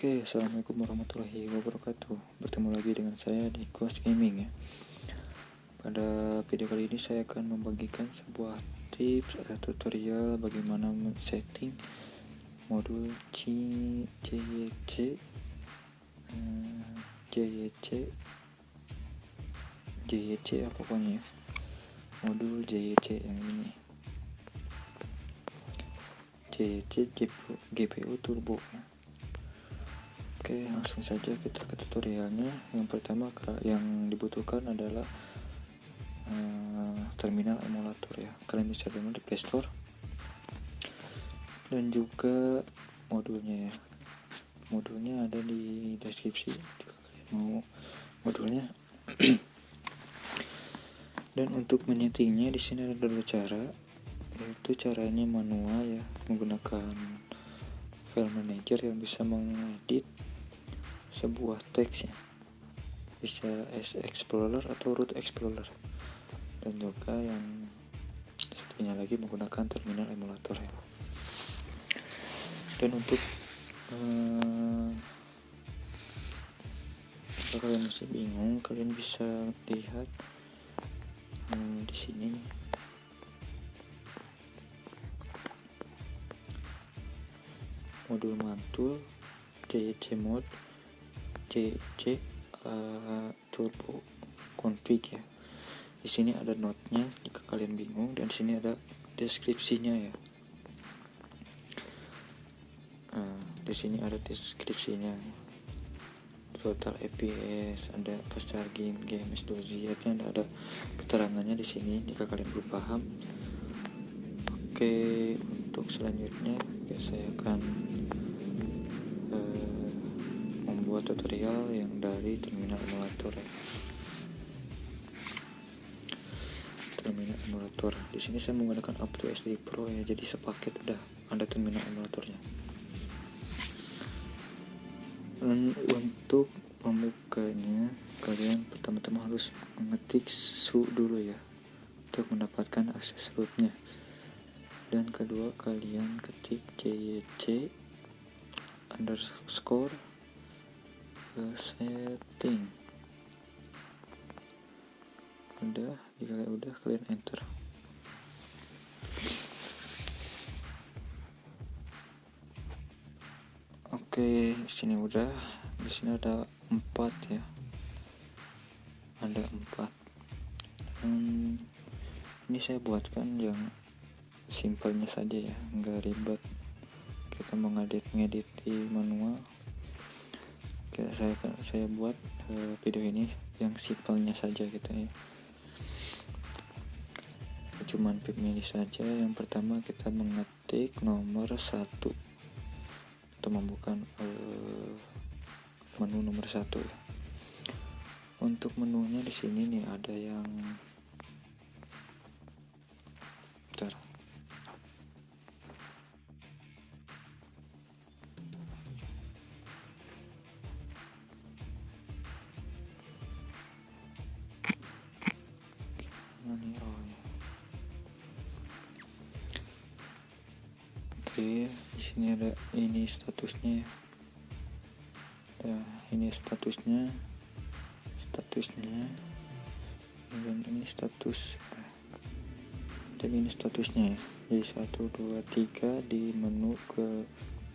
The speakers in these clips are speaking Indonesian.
Oke, assalamualaikum warahmatullahi wabarakatuh. Bertemu lagi dengan saya di Ghost Gaming ya. Pada video kali ini saya akan membagikan sebuah tips atau tutorial bagaimana men-setting modul JYC ya pokoknya ya. Modul JYC yang ini. JYC GPU Turbo ya. Oke, langsung saja kita ke tutorialnya. Yang pertama yang dibutuhkan adalah terminal emulator ya. Kalian bisa download di Play Store dan juga modulnya ya. Modulnya ada di deskripsi jika kalian mau modulnya. Dan untuk menyetingnya di sini ada dua cara, yaitu caranya manual ya, menggunakan file manager yang bisa mengedit sebuah teks ya, bisa as Explorer atau root Explorer, dan juga yang satunya lagi menggunakan terminal emulator ya. Dan untuk kalau kalian masih bingung, kalian bisa lihat di sini nih. Modul mantul JYC mode JYC turbo config ya. Di sini ada notnya jika kalian bingung, dan di sini ada deskripsinya ya. Di sini ada deskripsinya, total FPS, ada fast charging, GMS dozier, ada keterangannya di sini jika kalian belum paham. Oke, untuk selanjutnya saya akan membuat tutorial yang dari terminal emulator ya. Terminal emulator di sini saya menggunakan UptoSD Pro ya, jadi sepaket udah ada terminal emulatornya. Dan untuk membukanya, kalian pertama-tama harus mengetik su dulu ya, untuk mendapatkan akses rootnya. Dan kedua, kalian ketik JYC _ setting. Jika udah, kalian enter. Oke, di sini udah. Di sini ada 4 ya. Ada 4. Ini saya buatkan yang simpelnya saja ya, nggak ribet. Kita ngedit di manual. Oke, saya buat video ini yang simpelnya saja gitu ya. Cuman pilih saja. Yang pertama kita mengetik nomor 1 atau membuka menu nomor 1 ya. Untuk menunya di sini nih ada yang Oke, di sini ada ini statusnya ya. Ini statusnya, dan ini status, dan ini statusnya ya. Jadi 1, 2, 3 di menu ke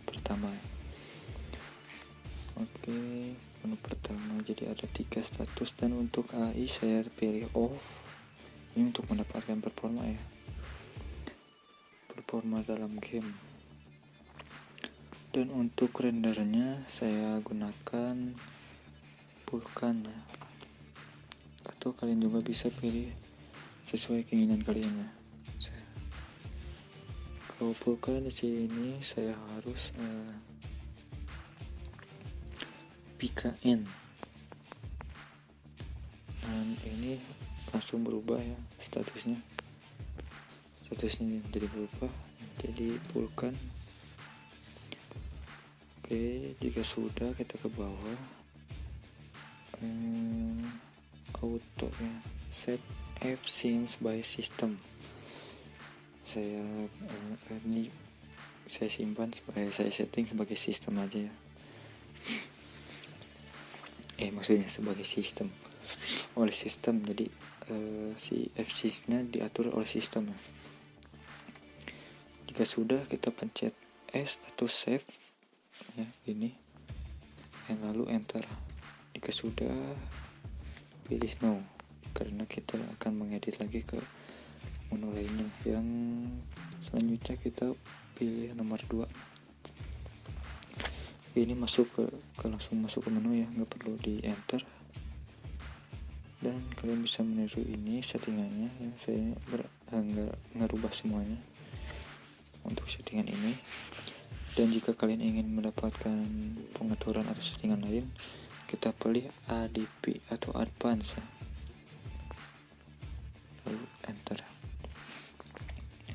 pertama. Oke, menu pertama jadi ada 3 status, dan untuk AI saya pilih off. Ini untuk mendapatkan performa ya, performa dalam game. Dan untuk rendernya saya gunakan Vulkan ya, atau kalian juga bisa pilih sesuai keinginan kalian ya. Kalau Vulkan di sini saya harus PKN, dan ini langsung berubah ya statusnya jadi berubah jadi Vulkan. Oke, jika sudah, kita ke bawah, auto ya, set F scenes by system. Ini saya simpan supaya saya setting sebagai sistem aja ya. maksudnya sebagai sistem oleh sistem. Jadi si FSys-nya diatur oleh sistem ya. Jika sudah, kita pencet S atau save ya, ini, dan lalu enter. Jika sudah, pilih no, karena kita akan mengedit lagi ke menu lainnya. Yang selanjutnya kita pilih nomor 2. Ini masuk ke langsung masuk ke menu ya, nggak perlu di enter. Dan kalian bisa meniru ini settingannya ya. Saya nggak ngerubah semuanya untuk settingan ini. Dan jika kalian ingin mendapatkan pengaturan atau settingan lain, kita pilih ADP atau Advance, lalu enter.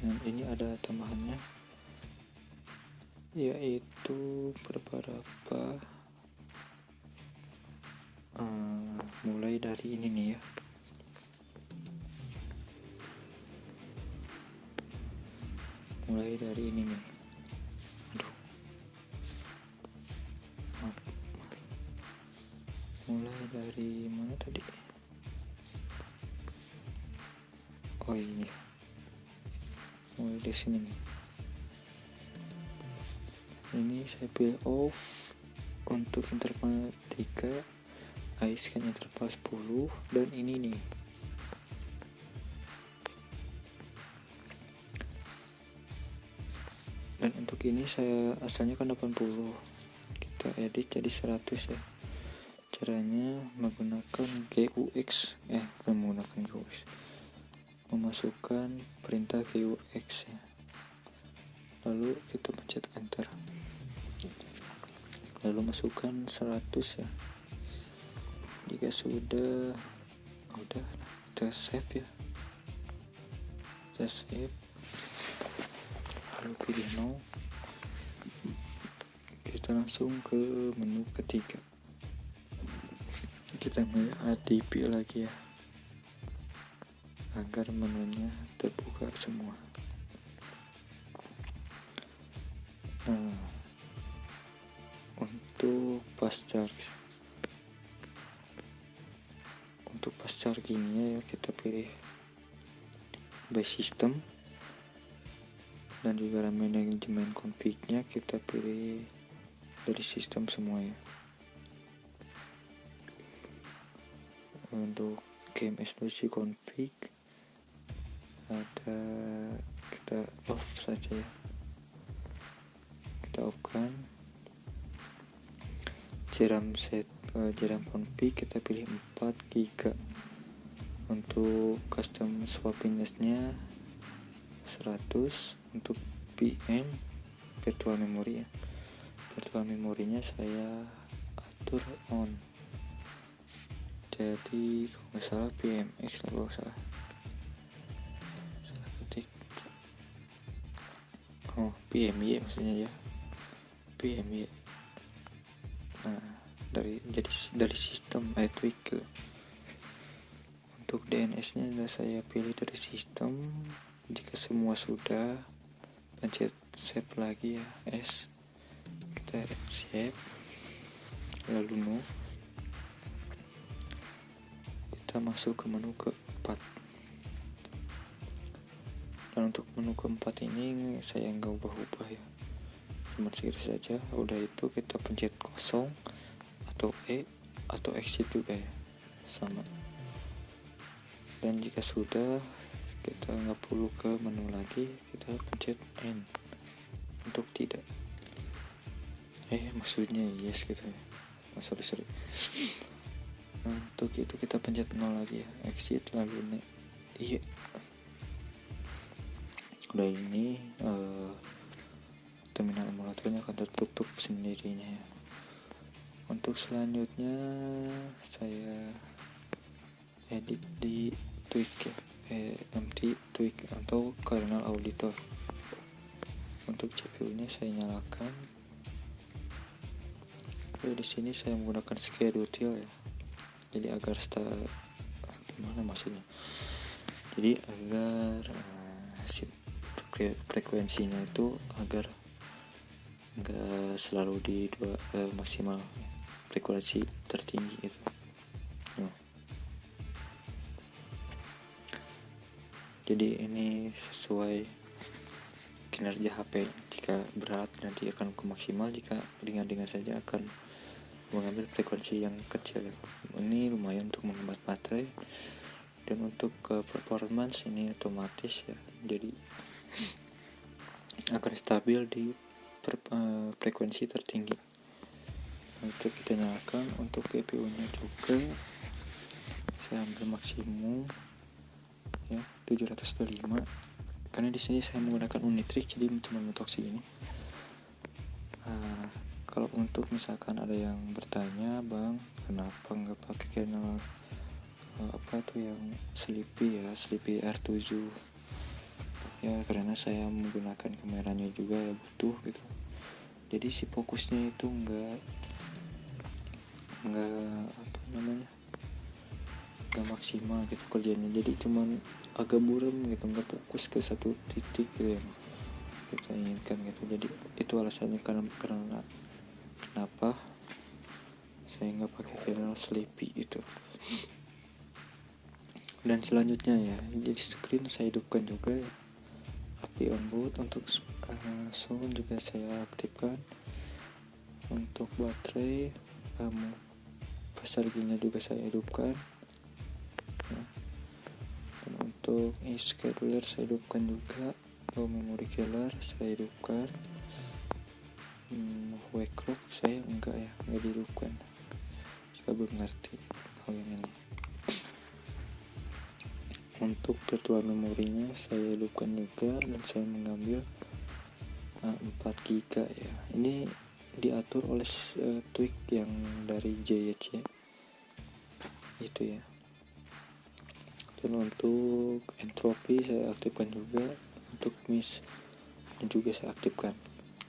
Dan ini ada tambahannya, yaitu beberapa mulai dari ini nih ya. Mulai dari ini nih. Mulai dari mana tadi? Oh ini. Mulai dari sini nih. Ini saya pilih off untuk interval 3, iScan interval 10, dan ini nih. Dan untuk ini saya asalnya kan 80, kita edit jadi 100 ya. Caranya menggunakan GUX menggunakan GUX, memasukkan perintah GUX ya. Lalu kita pencet enter, lalu masukkan 100 ya. Jika sudah kita save ya, kita save, lalu pilih no. Kita langsung ke menu ketiga, kita pilih ADP lagi ya, agar menunya terbuka semua. Nah, untuk fast chargingnya ya, kita pilih by system, dan juga manajemen config-nya kita pilih dari sistem semua ya. Untuk KMS2C config ada, kita off saja ya, kita off kan. Jeram config kita pilih 4 GB. Untuk custom swappiness-nya 100. Untuk VM virtual memory ya, virtual memorinya saya atur on. Jadi kalau nggak salah PMX lah, kalau salah ketik PMY maksudnya ya, PMY. Nah, dari sistem tweak. Untuk DNS-nya saya pilih dari sistem. Jika semua sudah, pencet save lagi ya, S, kita save, lalu no. Kita masuk ke menu keempat. Dan untuk menu keempat ini saya nggak ubah-ubah ya, cuma segitu saja. Udah itu kita pencet kosong atau atau exit juga ya, sama. Dan jika sudah, kita nggak perlu ke menu lagi, kita pencet N untuk tidak. Maksudnya yes gitu ya. Sorry. Untuk itu kita pencet 0 lagi ya, exit, lalu iya. Udah ini terminal emulatornya akan tertutup sendirinya ya. Untuk selanjutnya saya edit di tweak ya, MT tweak atau kernel auditor. Untuk CPU nya saya nyalakan. Di sini saya menggunakan schedule ya. Jadi agar gimana maksudnya? Jadi agar frekuensinya itu agar enggak selalu di maksimal frekuensi tertinggi itu. Jadi ini sesuai kinerja HP. Jika berat nanti akan ke maksimal, jika ringan-ringan saja akan mengambil frekuensi yang kecil. Ini lumayan untuk menghemat baterai, dan untuk performance ini otomatis ya, jadi akan stabil di frekuensi tertinggi. Itu kita nyalakan. Untuk GPU nya juga saya ambil maksimum ya 725, karena di sini saya menggunakan Unitrix, jadi cuma mentok segini. Kalau untuk misalkan ada yang bertanya, bang kenapa nggak pakai channel apa tuh yang Sleepy R7 ya, karena saya menggunakan kameranya juga ya, butuh gitu. Jadi si fokusnya itu nggak maksimal gitu kerjanya, jadi cuman agak buram gitu, nggak fokus ke satu titik gitu yang kita inginkan gitu. Jadi itu alasannya kenapa saya nggak pakai channel Sleepy gitu. Dan selanjutnya ya, jadi screen saya hidupkan juga ya, api on boot. Untuk sound juga saya aktifkan. Untuk baterai fast charging-nya juga saya hidupkan. Dan untuk scheduler saya hidupkan juga. Memory killer saya hidupkan. Wake clock saya enggak dihidupkan. Saya belum ngerti hal yang ini. Untuk virtual memorinya saya hidupkan juga, dan saya mengambil 4 GB ya. Ini diatur oleh tweak yang dari JYC itu ya. Dan untuk entropy saya aktifkan juga. Untuk miss juga saya aktifkan.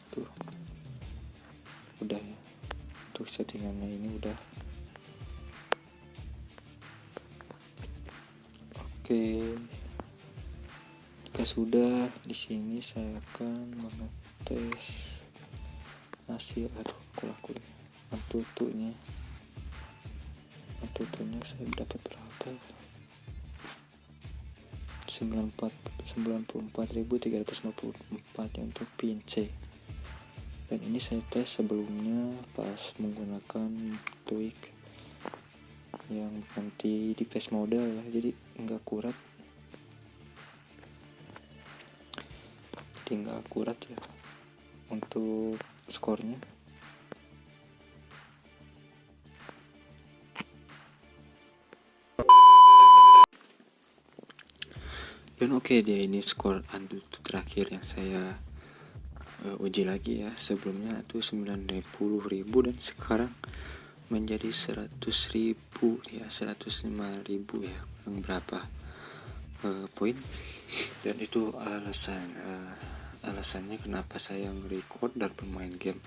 Tuh. Udah ya. Untuk settingannya ini udah. Oke. Jika sudah, di sini saya akan mengetes hasil Antutunya saya dapat berapa ya? 94.354 ya untuk pin C. Dan ini saya tes sebelumnya pas menggunakan tweak yang nanti di face model ya, jadi nggak akurat ya untuk skornya. Dan oke, dia ini skor Antutu terakhir yang saya uji lagi ya. Sebelumnya itu 90.000 dan sekarang menjadi 100.000 ya, 105.000 ya, kurang berapa poin. Dan itu alasannya kenapa saya nge-record dan bermain game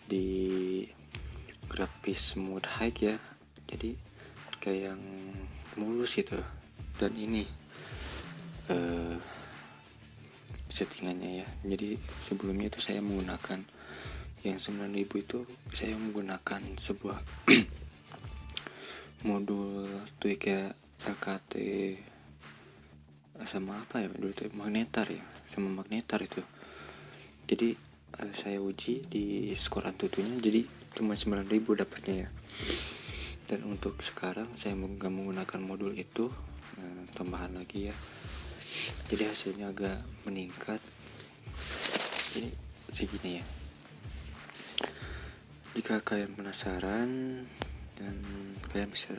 di grafis mode high ya, jadi kayak yang mulus gitu. Dan ini settingannya ya, jadi sebelumnya itu saya menggunakan yang 9.000 itu, saya menggunakan sebuah modul tweak ya, LKT sama apa ya dulu itu, magnetar itu. Jadi saya uji di skor Antutunya, jadi cuma 9.000 dapatnya ya. Dan untuk sekarang saya nggak menggunakan modul itu, tambahan lagi ya, jadi hasilnya agak meningkat. Jadi segini ya. Jika kalian penasaran, dan kalian bisa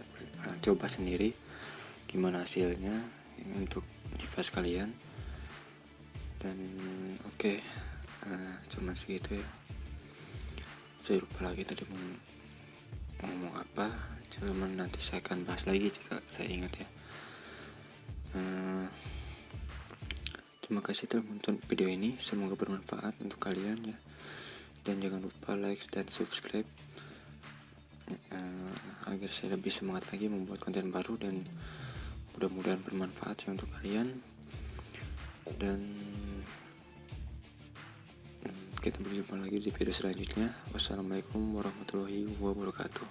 coba sendiri gimana hasilnya untuk device kalian. Dan oke, cuma segitu ya. Saya lupa lagi tadi mau ngomong apa, cuman nanti saya akan bahas lagi jika saya ingat ya. Terima kasih telah menonton video ini, semoga bermanfaat untuk kalian ya. Dan jangan lupa like dan subscribe agar saya lebih semangat lagi membuat konten baru, dan mudah-mudahan bermanfaat ya untuk kalian. Dan kita berjumpa lagi di video selanjutnya. Wassalamualaikum warahmatullahi wabarakatuh.